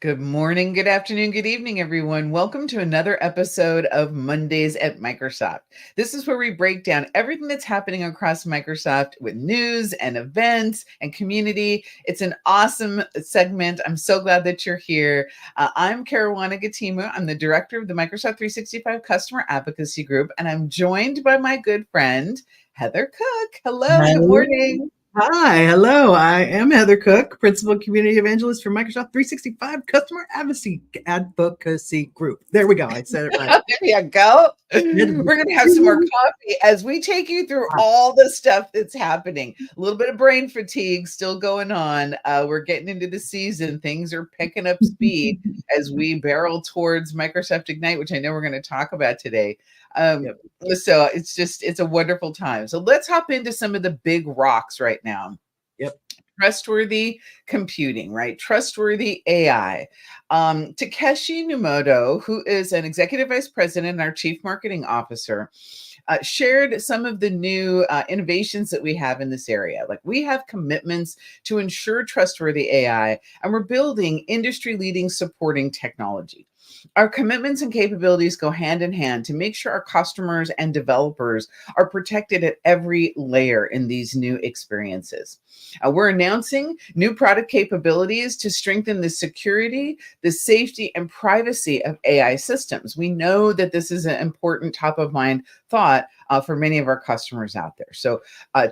Good morning, good afternoon, good evening, everyone. Welcome to another episode of Mondays at Microsoft. This is where we break down everything that's happening across Microsoft with news and events and community. It's an awesome segment. I'm so glad that you're here. I'm Karuana Gatimu. I'm the director of the Microsoft 365 Customer Advocacy Group, and I'm joined by my good friend, Heather Cook. Hello, good Hello. morning. Hi, hello. I am Heather Cook, Principal Community Evangelist for Microsoft 365 Customer Advocacy Group. There we go. I said it right. There you go. We're Good. going to have some more coffee as we take you through all the stuff that's happening. A little bit of brain fatigue still going on. We're getting into the season. Things are picking up speed as we barrel towards Microsoft Ignite, which I know we're going to talk about today. Yep. So it's a wonderful time. So let's hop into some of the big rocks right now. Yep. Trustworthy computing, right? Trustworthy AI. Takeshi Numoto, who is an executive vice president and our chief marketing officer, shared some of the new innovations that we have in this area. Like, we have commitments to ensure trustworthy AI, and we're building industry-leading supporting technology. Our commitments and capabilities go hand in hand to make sure our customers and developers are protected at every layer in these new experiences. We're announcing new product capabilities to strengthen the security, the safety, and privacy of AI systems. We know that this is an important top of mind thought for many of our customers out there. So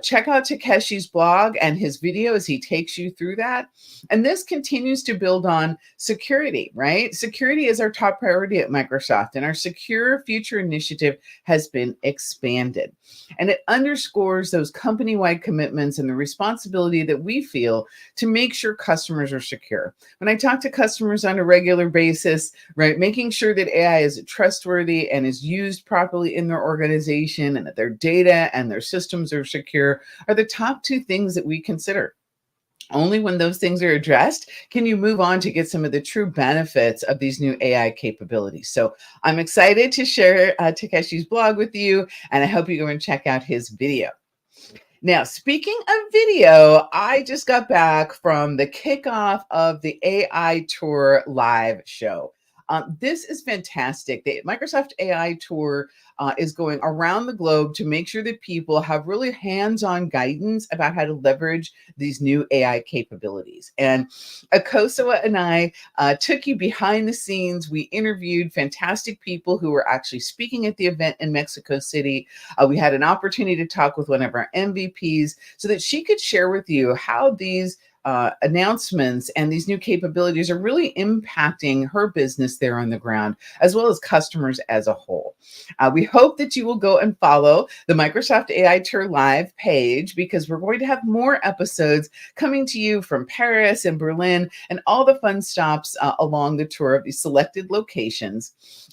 check out Takeshi's blog and his video as he takes you through that. And this continues to build on security, right? Security is our top priority at Microsoft, and our Secure Future initiative has been expanded. And it underscores those company-wide commitments and the responsibility that we feel to make sure customers are secure. When I talk to customers on a regular basis, right, making sure that AI is trustworthy and is used properly in their organization and that their data and their systems are secure are the top two things that we consider. Only when those things are addressed can you move on to get some of the true benefits of these new AI capabilities. So I'm excited to share Takeshi's blog with you, and I hope you go and check out his video. Now, speaking of video, I just got back from the kickoff of the AI Tour live show. This is fantastic. The Microsoft AI Tour is going around the globe to make sure that people have really hands-on guidance about how to leverage these new AI capabilities. And Akosawa and I took you behind the scenes. We interviewed fantastic people who were actually speaking at the event in Mexico City. We had an opportunity to talk with one of our MVPs so that she could share with you how these announcements and these new capabilities are really impacting her business there on the ground, as well as customers as a whole. We hope that you will go and follow the Microsoft AI Tour Live page, because we're going to have more episodes coming to you from Paris and Berlin and all the fun stops along the tour of these selected locations.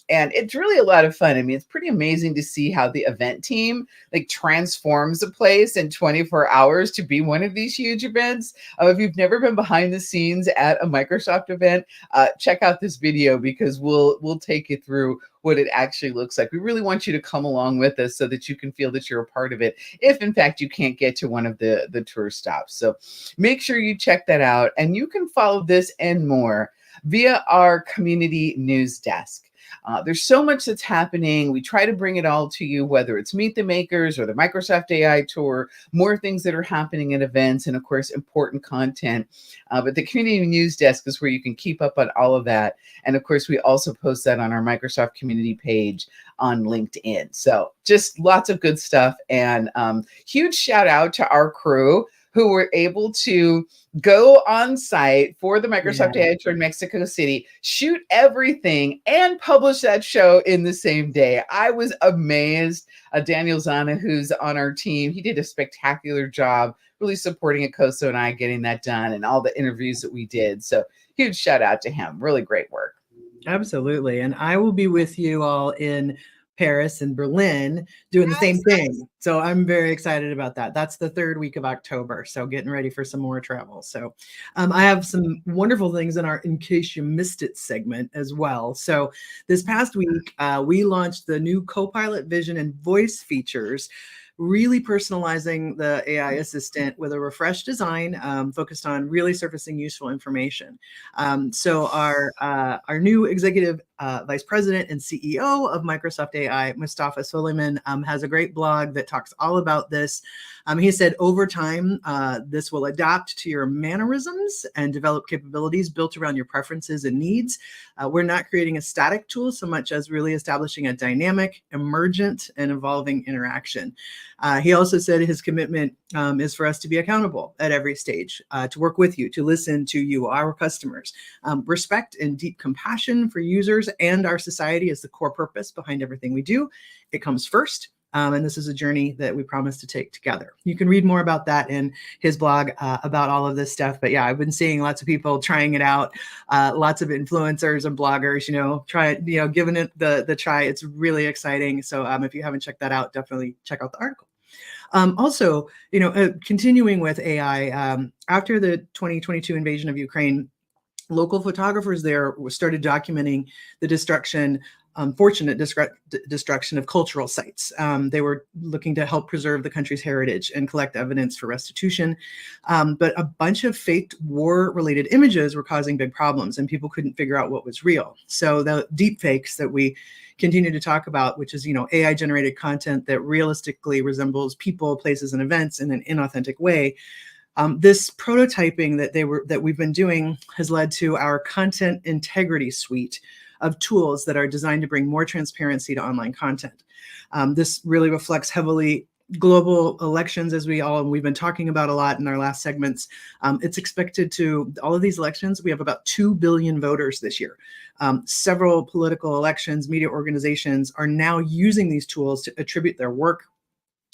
And it's really a lot of fun. I mean, it's pretty amazing to see how the event team transforms a place in 24 hours to be one of these huge events. If you've never been behind the scenes at a Microsoft event, check out this video, because we'll take you through what it actually looks like. We really want you to come along with us so that you can feel that you're a part of it, if in fact you can't get to one of the tour stops. So make sure you check that out, and you can follow this and more via our community news desk. There's so much that's happening. We try to bring it all to you, whether it's Meet the Makers or the Microsoft AI Tour, more things that are happening at events, and of course, important content. But the community news desk is where you can keep up on all of that. And of course, we also post that on our Microsoft community page on LinkedIn. So just lots of good stuff. And huge shout out to our crew who were able to go on site for the Microsoft AI Tour in Mexico City, shoot everything, and publish that show in the same day. I was amazed. Daniel Zana, who's on our team, he did a spectacular job really supporting Akoso and I getting that done, and all the interviews that we did. So huge shout out to him. Really great work. Absolutely. And I will be with you all in Paris and Berlin doing the same thing. So I'm very excited about that. That's the third week of October. So getting ready for some more travel. So I have some wonderful things in our In Case You Missed It segment as well. So this past week, we launched the new Copilot vision and voice features really personalizing the AI assistant with a refreshed design focused on really surfacing useful information. So our new executive vice president and CEO of Microsoft AI, Mustafa Suleiman, has a great blog that talks all about this. He said, over time, this will adapt to your mannerisms and develop capabilities built around your preferences and needs. We're not creating a static tool so much as really establishing a dynamic, emergent, and evolving interaction. He also said his commitment is for us to be accountable at every stage, to work with you, to listen to you, our customers. Respect and deep compassion for users and our society is the core purpose behind everything we do. It comes first. And this is a journey that we promise to take together. You can read more about that in his blog about all of this stuff. But yeah, I've been seeing lots of people trying it out, lots of influencers and bloggers, giving it the try. It's really exciting. So if you haven't checked that out, definitely check out the article. Also, continuing with AI, after the 2022 invasion of Ukraine, local photographers there started documenting the unfortunate destruction of cultural sites. They were looking to help preserve the country's heritage and collect evidence for restitution. But a bunch of faked war-related images were causing big problems, and people couldn't figure out what was real. So the deepfakes that we continue to talk about, which is AI-generated content that realistically resembles people, places, and events in an inauthentic way. This prototyping that we've been doing has led to our content integrity suite of tools that are designed to bring more transparency to online content. This really reflects heavily global elections, as we've been talking about a lot in our last segments. It's expected to, all of these elections, we have about 2 billion voters this year. Several political elections, media organizations are now using these tools to attribute their work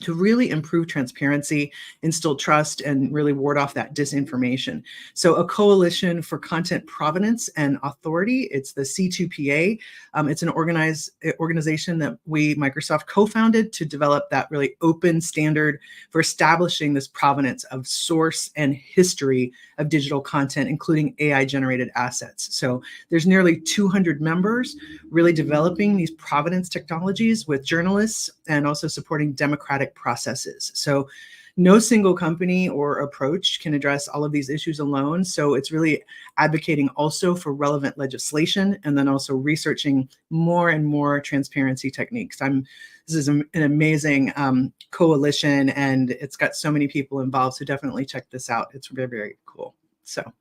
to really improve transparency, instill trust, and really ward off that disinformation. So a coalition for content provenance and authority, it's the C2PA. It's an organization that Microsoft co-founded to develop that really open standard for establishing this provenance of source and history of digital content, including AI-generated assets. So there's nearly 200 members really developing these provenance technologies with journalists and also supporting democratic processes. So no single company or approach can address all of these issues alone. So it's really advocating also for relevant legislation and then also researching more and more transparency techniques. This is an amazing coalition, and it's got so many people involved. So definitely check this out. It's very, very cool. So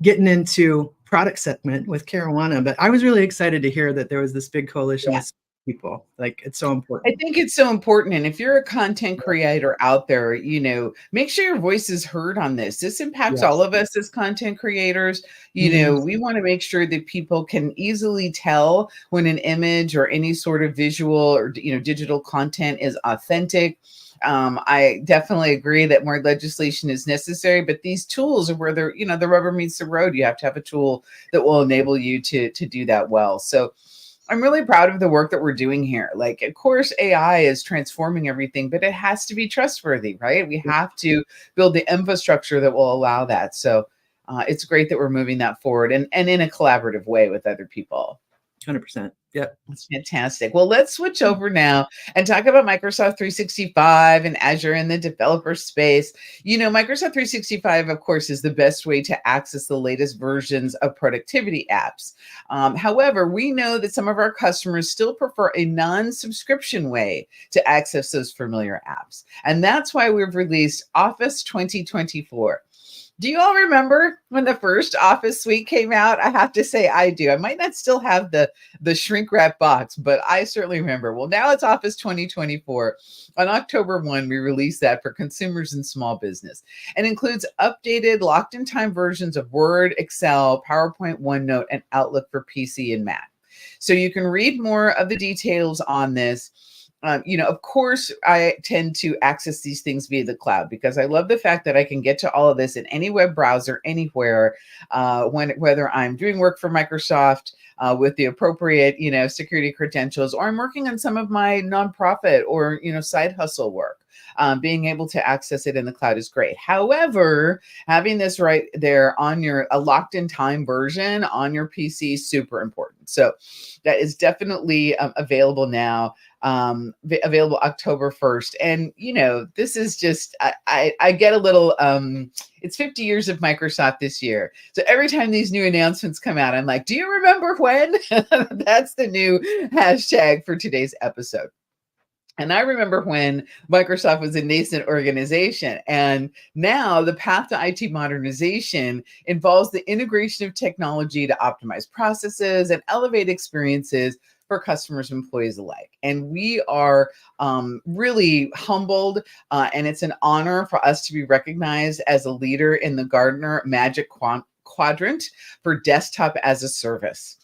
getting into product segment with Karuana, but I was really excited to hear that there was this big coalition of people. Like, it's so important. I think it's so important. And if you're a content creator out there, make sure your voice is heard on this. This impacts all of us as content creators. We want to make sure that people can easily tell when an image or any sort of visual or, digital content is authentic. I definitely agree that more legislation is necessary, but these tools are where the rubber meets the road. You have to have a tool that will enable you to do that well. So I'm really proud of the work that we're doing here. Like, of course, AI is transforming everything, but it has to be trustworthy, right? We have to build the infrastructure that will allow that. So it's great that we're moving that forward and in a collaborative way with other people. 100%. Yep. That's fantastic. Well, let's switch over now and talk about Microsoft 365 and Azure in the developer space. Microsoft 365, of course, is the best way to access the latest versions of productivity apps. However, we know that some of our customers still prefer a non-subscription way to access those familiar apps. And that's why we've released Office 2024. Do you all remember when the first Office suite came out? I have to say I do. I might not still have the shrink wrap box, but I certainly remember. Well, now it's Office 2024. On October 1, we released that for consumers and small business, and includes updated locked-in-time versions of Word, Excel, PowerPoint, OneNote, and Outlook for PC and Mac. So you can read more of the details on this. Of course, I tend to access these things via the cloud because I love the fact that I can get to all of this in any web browser, anywhere, whether I'm doing work for Microsoft with the appropriate, security credentials, or I'm working on some of my nonprofit or, side hustle work. Being able to access it in the cloud is great. However, having this right there on a locked in time version on your PC is super important. So that is definitely available now. available October 1st. And, this is just, I get a little, it's 50 years of Microsoft this year. So every time these new announcements come out, I'm like, do you remember when? That's the new hashtag for today's episode. And I remember when Microsoft was a nascent organization, and now the path to IT modernization involves the integration of technology to optimize processes and elevate experiences for customers and employees alike. And we are really humbled, and it's an honor for us to be recognized as a leader in the Gartner Magic Quadrant for Desktop as a Service.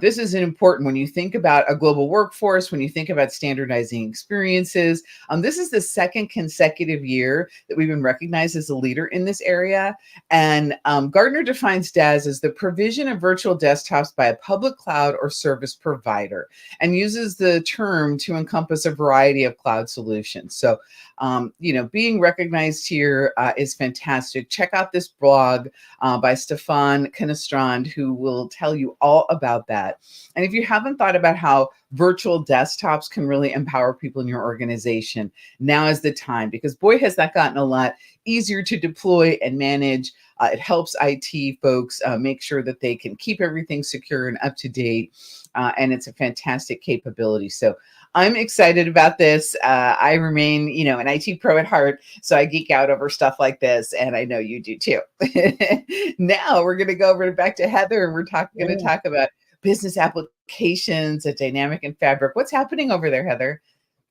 This is important when you think about a global workforce, when you think about standardizing experiences. This is the second consecutive year that we've been recognized as a leader in this area. And Gartner defines DaaS as the provision of virtual desktops by a public cloud or service provider, and uses the term to encompass a variety of cloud solutions. So, being recognized here is fantastic. Check out this blog by Stefan Knestrand, who will tell you all about that. And if you haven't thought about how virtual desktops can really empower people in your organization, now is the time, because boy, has that gotten a lot easier to deploy and manage. It helps IT folks make sure that they can keep everything secure and up to date. And it's a fantastic capability. So I'm excited about this. I remain, an IT pro at heart, so I geek out over stuff like this, and I know you do too. Now we're going to go back to Heather, and we're going to talk about business applications at Dynamic and Fabric. What's happening over there, Heather?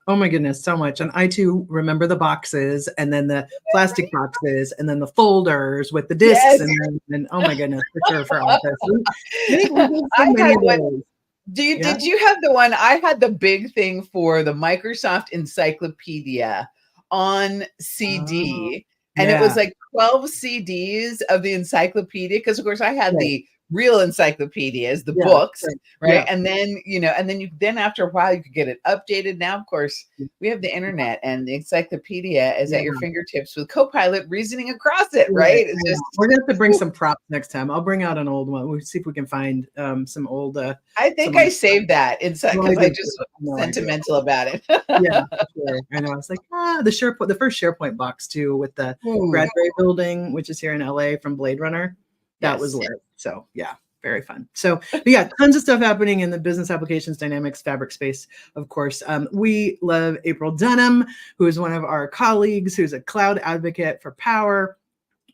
Oh my goodness, so much. And I too remember the boxes, and then the plastic boxes, and then the folders with the discs, yes. and oh my goodness, for sure, for Office. Did you have the one? I had the big thing for the Microsoft Encyclopedia on CD, and it was like 12 CDs of the encyclopedia, because of course I had the real encyclopedias, the books, right? Yeah. And then after a while you could get it updated. Now, of course, we have the internet, and the encyclopedia is at your fingertips with Copilot reasoning across it, right? It's just, we're gonna have to bring some props next time. I'll bring out an old one. We'll see if we can find some old. I think I saved that inside because I just was sentimental about it. Yeah, sure. I know. I was like, the first SharePoint box too, with the Bradbury building, which is here in LA from Blade Runner. That was lit. So yeah, very fun. So tons of stuff happening in the business applications, Dynamics, Fabric space, of course. We love April Dunham, who is one of our colleagues, who's a cloud advocate for Power,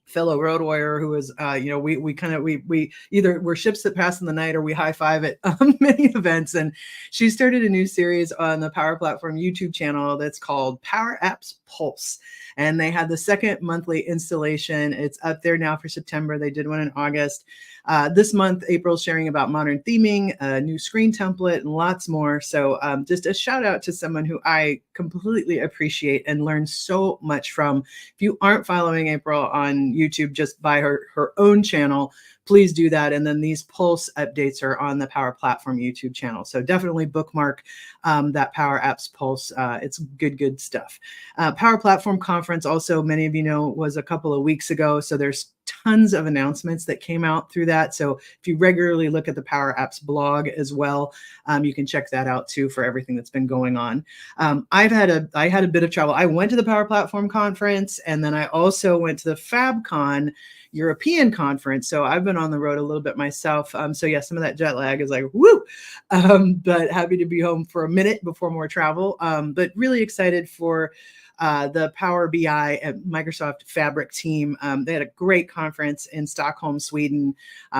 fellow road warrior, who is, we either we're ships that pass in the night, or we high five at many events. And she started a new series on the Power Platform YouTube channel that's called Power Apps Pulse. And they had the second monthly installation. It's up there now for September. They did one in August. This month, April's sharing about modern theming, a new screen template, and lots more. So just a shout out to someone who I completely appreciate and learn so much from. If you aren't following April on YouTube, just by her own channel, please do that. And then these Pulse updates are on the Power Platform YouTube channel. So definitely bookmark that Power Apps Pulse. It's good stuff. Power Platform Conference, also, many of you know, was a couple of weeks ago. So there's tons of announcements that came out through that. So if you regularly look at the Power Apps blog as well, you can check that out too for everything that's been going on. I had a bit of travel. I went to the Power Platform Conference, and then I also went to the FabCon European conference. So I've been on the road a little bit myself. So yeah, some of that jet lag is like, woo, but happy to be home for a minute before more travel. But really excited for the Power BI and Microsoft Fabric team. They had a great conference in Stockholm, Sweden.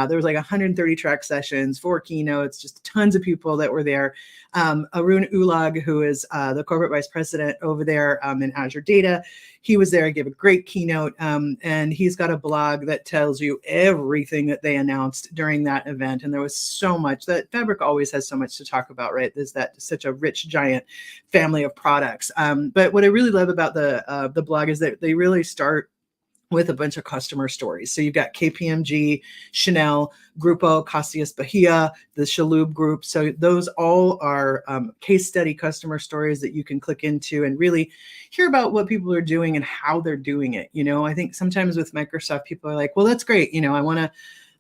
There was like 130 track sessions, 4 keynotes, just tons of people that were there. Arun Ulag, who is the corporate vice president over there in Azure Data, he was there, gave a great keynote, and he's got a blog that tells you everything that they announced during that event. And there was so much that Fabric always has so much to talk about, right? There's such a rich, giant family of products. But what I really love about the blog is that they really start with a bunch of customer stories. So you've got KPMG, Chanel, Grupo Casillas Bahia, the Shalhoub Group. So those all are case study customer stories that you can click into and really hear about what people are doing and how they're doing it. I think sometimes with Microsoft, people are like, well, that's great. I want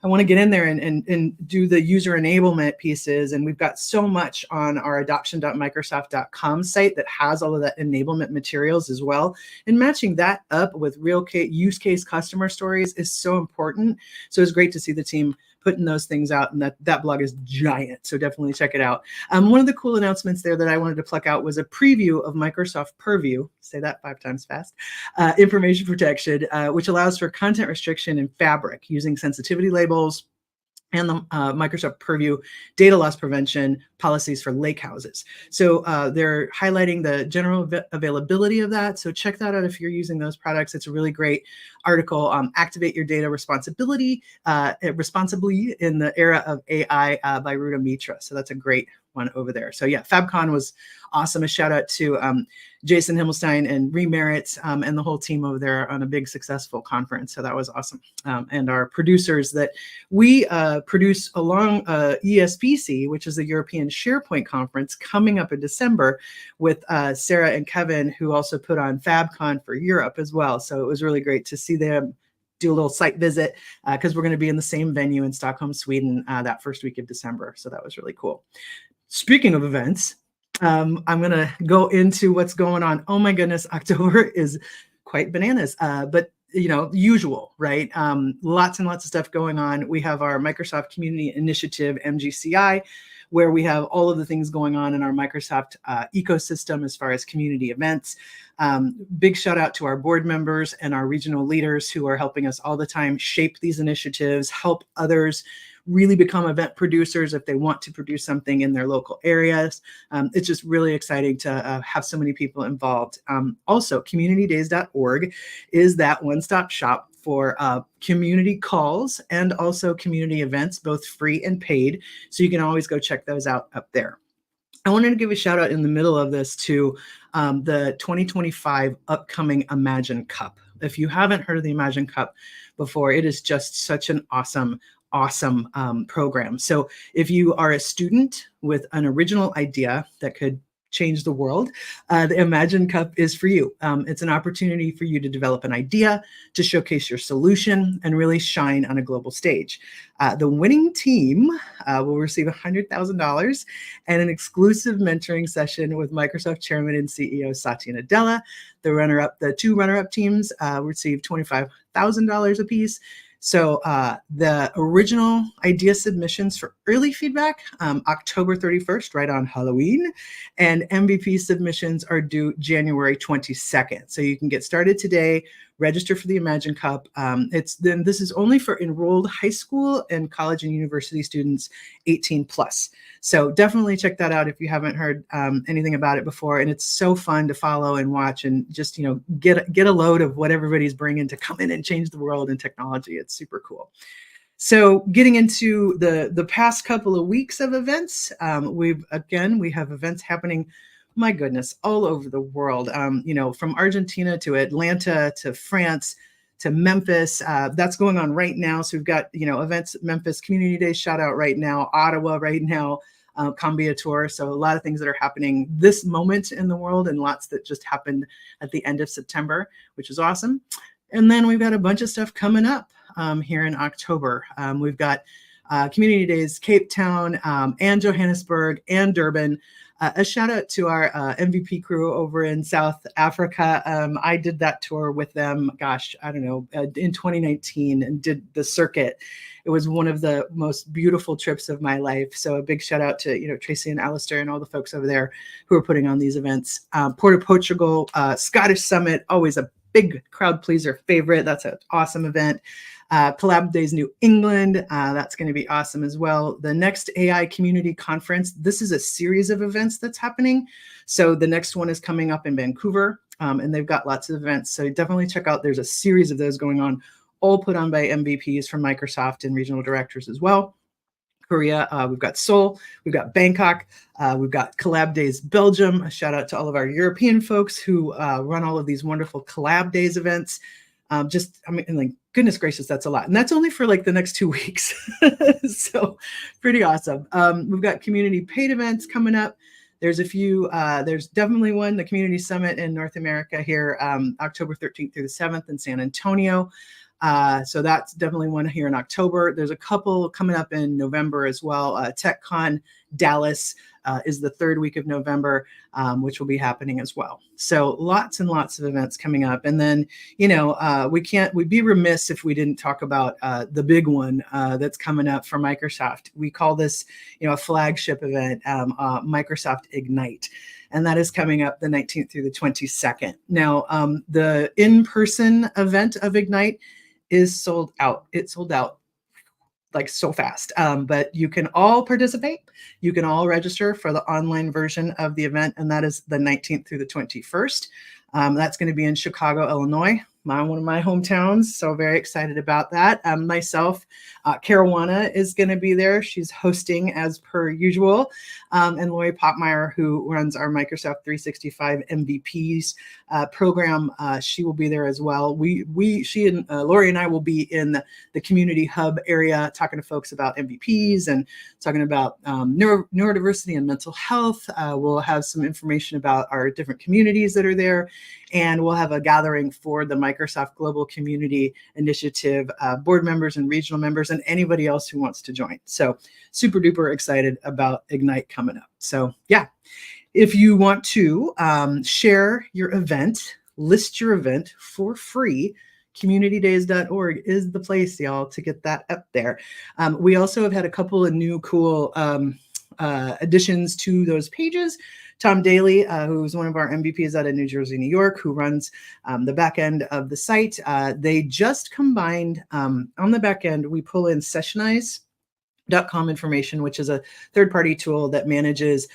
I want to get in there and do the user enablement pieces. And we've got so much on our adoption.microsoft.com site that has all of that enablement materials as well. And matching that up with real use case customer stories is so important. So it's great to see the team putting those things out, and that blog is giant. So definitely check it out. One of the cool announcements there that I wanted to pluck out was a preview of Microsoft Purview, say that 5 times fast, information protection, which allows for content restriction in Fabric using sensitivity labels and the Microsoft Purview data loss prevention policies for lake houses. So they're highlighting the general availability of that. So check that out if you're using those products. It's a really great article. Activate your data responsibly in the era of AI by Ruta Mitra. So that's a great one over there. So yeah, FabCon was awesome. A shout out to Jason Himmelstein and Remerit and the whole team over there on a big successful conference. So that was awesome. And our producers that we produce along ESPC, which is the European SharePoint conference coming up in December with Sarah and Kevin, who also put on FabCon for Europe as well. So it was really great to see them do a little site visit because we're going to be in the same venue in Stockholm, Sweden that first week of December. So that was really cool. Speaking of events, I'm going to go into what's going on. Oh my goodness, October is quite bananas, but usual, right? Lots and lots of stuff going on. We have our Microsoft Community Initiative, MGCI, where we have all of the things going on in our Microsoft ecosystem as far as community events. Big shout out to our board members and our regional leaders who are helping us all the time shape these initiatives, help others really become event producers if they want to produce something in their local areas. It's just really exciting to have so many people involved. Also, communitydays.org is that one-stop shop for community calls and also community events, both free and paid. So you can always go check those out up there. I wanted to give a shout out in the middle of this to the 2025 upcoming Imagine Cup. If you haven't heard of the Imagine Cup before, it is just such an awesome program. So if you are a student with an original idea that could change the world, the Imagine Cup is for you. It's an opportunity for you to develop an idea, to showcase your solution, and really shine on a global stage. The winning team will receive $100,000 and an exclusive mentoring session with Microsoft Chairman and CEO Satya Nadella. The two runner-up teams receive $25,000 apiece. So the original idea submissions for early feedback, October 31st, right on Halloween, and MVP submissions are due January 22nd. So you can get started today, register for the Imagine Cup. This is only for enrolled high school and college and university students 18 plus. So definitely check that out if you haven't heard anything about it before. And it's so fun to follow and watch and just, get a load of what everybody's bringing to come in and change the world in technology. It's super cool. So getting into the past couple of weeks of events, we have events happening, my goodness, all over the world, from Argentina to Atlanta to France to Memphis. That's going on right now. So we've got, events at Memphis, Community Day shout out right now, Ottawa right now, Cambia Tour. So a lot of things that are happening this moment in the world and lots that just happened at the end of September, which is awesome. And then we've got a bunch of stuff coming up here in October. We've got Community Days, Cape Town and Johannesburg and Durban. A shout out to our MVP crew over in South Africa. I did that tour with them, in 2019 and did the circuit. It was one of the most beautiful trips of my life. So a big shout out to, Tracy and Alistair and all the folks over there who are putting on these events. Port of Portugal, Scottish Summit, always a big crowd pleaser favorite. That's an awesome event. Collab Days New England, that's going to be awesome as well. The next AI Community Conference, this is a series of events that's happening. So the next one is coming up in Vancouver, and they've got lots of events. So definitely check out, there's a series of those going on, all put on by MVPs from Microsoft and regional directors as well. Korea, we've got Seoul, we've got Bangkok, we've got Collab Days Belgium. A shout out to all of our European folks who run all of these wonderful Collab Days events. Goodness gracious, that's a lot. And that's only for the next 2 weeks. So pretty awesome. We've got community paid events coming up. There's a few, there's definitely one, the Community Summit in North America here, October 13th through the 7th in San Antonio. So that's definitely one here in October. There's a couple coming up in November as well. TechCon Dallas is the third week of November, which will be happening as well. So lots and lots of events coming up. And then, we'd be remiss if we didn't talk about the big one that's coming up for Microsoft. We call this, a flagship event, Microsoft Ignite. And that is coming up the 19th through the 22nd. Now, the in-person event of Ignite is sold out. It sold out like so fast, but you can all participate. You can all register for the online version of the event, and that is the 19th through the 21st. That's going to be in Chicago, Illinois, one of my hometowns. So very excited about that. Myself, Karuana is going to be there. She's hosting as per usual. And Lori Popmeyer, who runs our Microsoft 365 MVPs program, she will be there as well. She and Lori and I will be in the community hub area talking to folks about MVPs and talking about neurodiversity and mental health. We'll have some information about our different communities that are there. And we'll have a gathering for the Microsoft Global Community Initiative board members and regional members and anybody else who wants to join. So super duper excited about Ignite coming up. So yeah, if you want to share your event, list your event for free, communitydays.org is the place, y'all, to get that up there. We also have had a couple of new cool additions to those pages. Tom Daly, who's one of our MVPs out of New Jersey, New York, who runs the back end of the site. They just combined on the back end, we pull in Sessionize.com information, which is a third-party tool that manages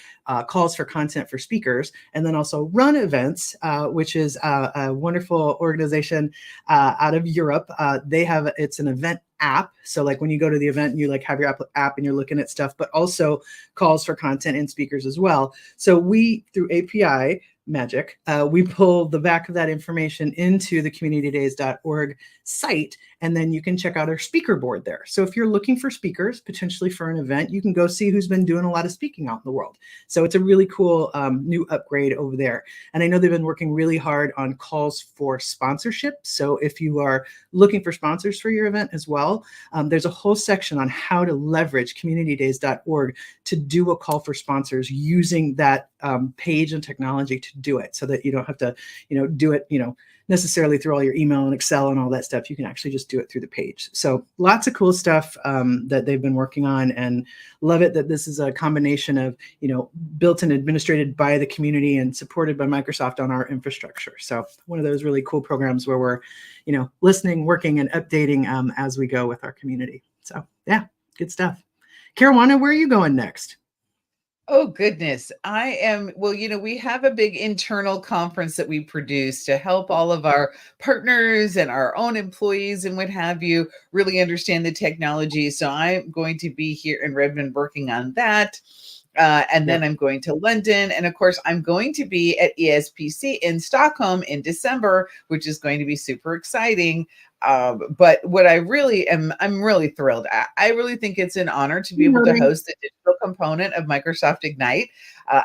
calls for content for speakers, and then also Run Events, which is a wonderful organization out of Europe. It's an event app. So like when you go to the event, you like have your app and you're looking at stuff, but also calls for content and speakers as well. So we, through API magic, we pull the back of that information into the communitydays.org site, and then you can check out our speaker board there. So if you're looking for speakers, potentially for an event, you can go see who's been doing a lot of speaking out in the world. So it's a really cool new upgrade over there. And I know they've been working really hard on calls for sponsorship. So if you are looking for sponsors for your event as well, there's a whole section on how to leverage communitydays.org to do a call for sponsors using that page and technology to do it, so that you don't have to, do it, necessarily through all your email and Excel and all that stuff. You can actually just do it through the page. So lots of cool stuff that they've been working on, and love it that this is a combination of, built and administrated by the community and supported by Microsoft on our infrastructure. So one of those really cool programs where we're, listening, working, and updating as we go with our community. So yeah, good stuff. Karuana, where are you going next? Oh, goodness. We have a big internal conference that we produce to help all of our partners and our own employees and what have you really understand the technology. So I'm going to be here in Redmond working on that. And then I'm going to London. And of course, I'm going to be at ESPC in Stockholm in December, which is going to be super exciting. But what I'm really thrilled. I really think it's an honor to be able to host the digital component of Microsoft Ignite.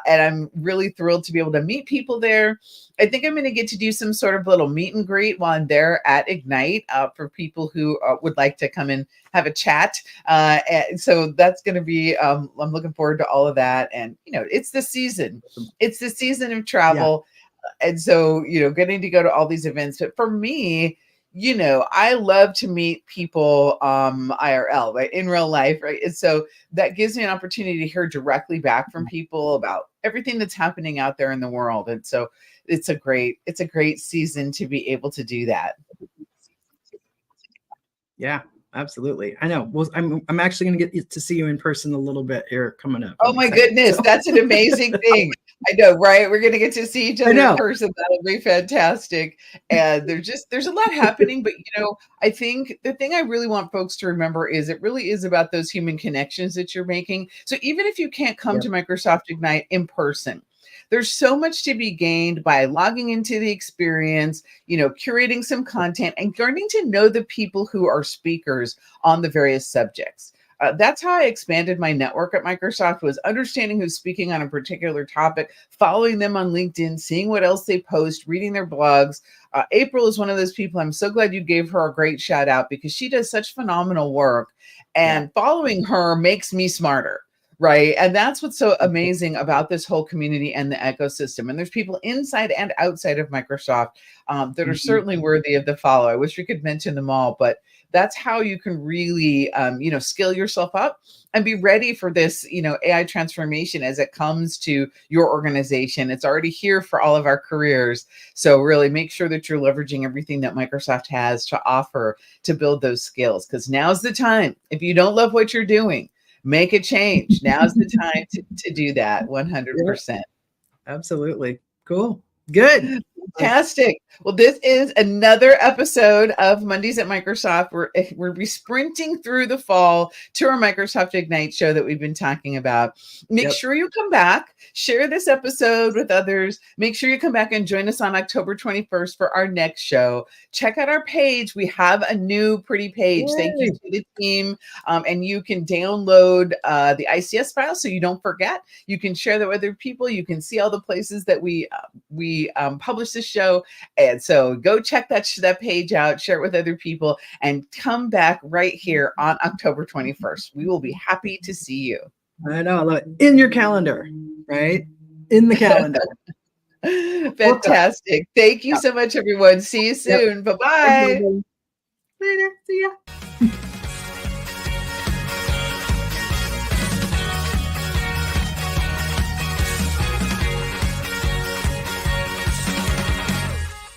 And I'm really thrilled to be able to meet people there. I think I'm going to get to do some sort of little meet and greet while I'm there at Ignite for people who would like to come and have a chat. And so that's going to be, I'm looking forward to all of that. And, it's the season. It's the season of travel. Yeah. And so, getting to go to all these events. But for me, I love to meet people IRL, right? In real life, right? And so that gives me an opportunity to hear directly back from people about everything that's happening out there in the world. And so it's a great season to be able to do that. Yeah, absolutely. I know. Well, I'm actually going to get to see you in person a little bit here coming up. Oh my goodness, that's an amazing thing. I know, right? We're going to get to see each other in person. That'll be fantastic. And there's a lot happening, but I think the thing I really want folks to remember is it really is about those human connections that you're making. So even if you can't come to Microsoft Ignite in person, there's so much to be gained by logging into the experience, curating some content and getting to know the people who are speakers on the various subjects. That's how I expanded my network at Microsoft, was understanding who's speaking on a particular topic, following them on LinkedIn, seeing what else they post, reading their blogs. April is one of those people. I'm so glad you gave her a great shout out, because she does such phenomenal work, and following her makes me smarter. Right. And that's what's so amazing about this whole community and the ecosystem. And there's people inside and outside of Microsoft that are certainly worthy of the follow. I wish we could mention them all, but that's how you can really, skill yourself up and be ready for this, AI transformation as it comes to your organization. It's already here for all of our careers. So really make sure that you're leveraging everything that Microsoft has to offer to build those skills, because now's the time. If you don't love what you're doing, make a change. Now's the time to do that. 100%. Absolutely. Cool. Good. Fantastic. Well, this is another episode of Mondays at Microsoft. We're sprinting through the fall to our Microsoft Ignite show that we've been talking about. Make sure you come back, share this episode with others. Make sure you come back and join us on October 21st for our next show. Check out our page. We have a new pretty page. Yay. Thank you to the team. And you can download the ICS file so you don't forget. You can share that with other people. You can see all the places that we publish this show. And so go check that page out, share it with other people, and come back right here on October 21st. We will be happy to see you. I know. Look, in your calendar, right? In the calendar. Fantastic. Thank you so much, everyone. See you soon. Bye-bye. Later. See ya.